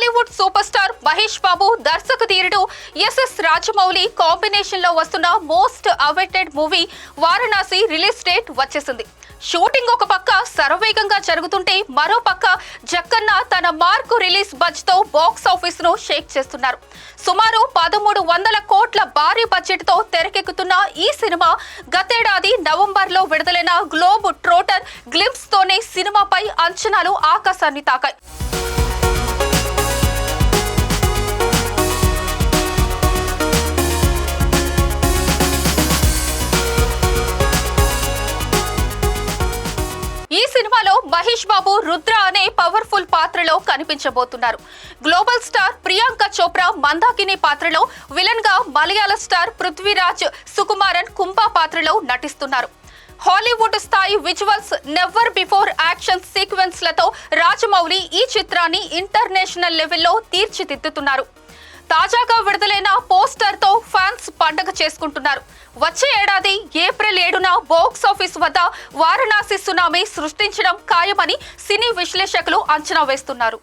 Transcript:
Tollywood super star Mahesh Babu, దర్శక ధీరుడు SS Rajamouli combination లో వస్తున్న most awaited movie Varanasi release date వచ్చేసింది. షూటింగ్ ఒక పక్క శరవేగంగా జరుగుతుంటే మరో పక్క జక్కన్న తన మార్కు రిలీజ్ బజ్ తో బాక్స్ ఆఫీస్ ను షేక్ చేస్తున్నారు. సుమారు 1300 కోట్ల భారీ బడ్జెట్ తో తెరకెక్కుతున్న ఈ సినిమా గతేడాది నవంబర్ లో విడుదలైన గ్లోబ్ ట్రోటర్ గ్లింప్స్ తోనే సినిమాపై అంచనాలు ఆకాశాన్ని తాకాయి. ఈ సినిమాలో మహేష్ బాబు రుద్ర అనే పవర్ఫుల్ పాత్రలో కనిపించబోతున్నారు. గ్లోబల్ స్టార్ ప్రియాంక చోప్రా మందాకిని పాత్రలో, విలన్ గా మలయాళ స్టార్ పృథ్వీరాజ్ సుకుమారన్ కుంభా పాత్రలో నటిస్తున్నారు. హాలీవుడ్ స్థాయి visuals, never before action sequence లతో రాజమౌళి ఈ చిత్రాన్ని ఇంటర్నేషనల్ లెవెల్లో తీర్చిదిద్దుతున్నారు. తాజాగా విడుదలైన పోస్టర్ తో ఫ్యాన్స్ పండగ చేసుకుంటున్నారు. వచ్చే ఏడాది ఏప్రిల్ 7న బాక్స్ ఆఫీస్ వద్ద వారణాసి సునామీ సృష్టించడం ఖాయమని సినీ విశ్లేషకులు అంచనా వేస్తున్నారు.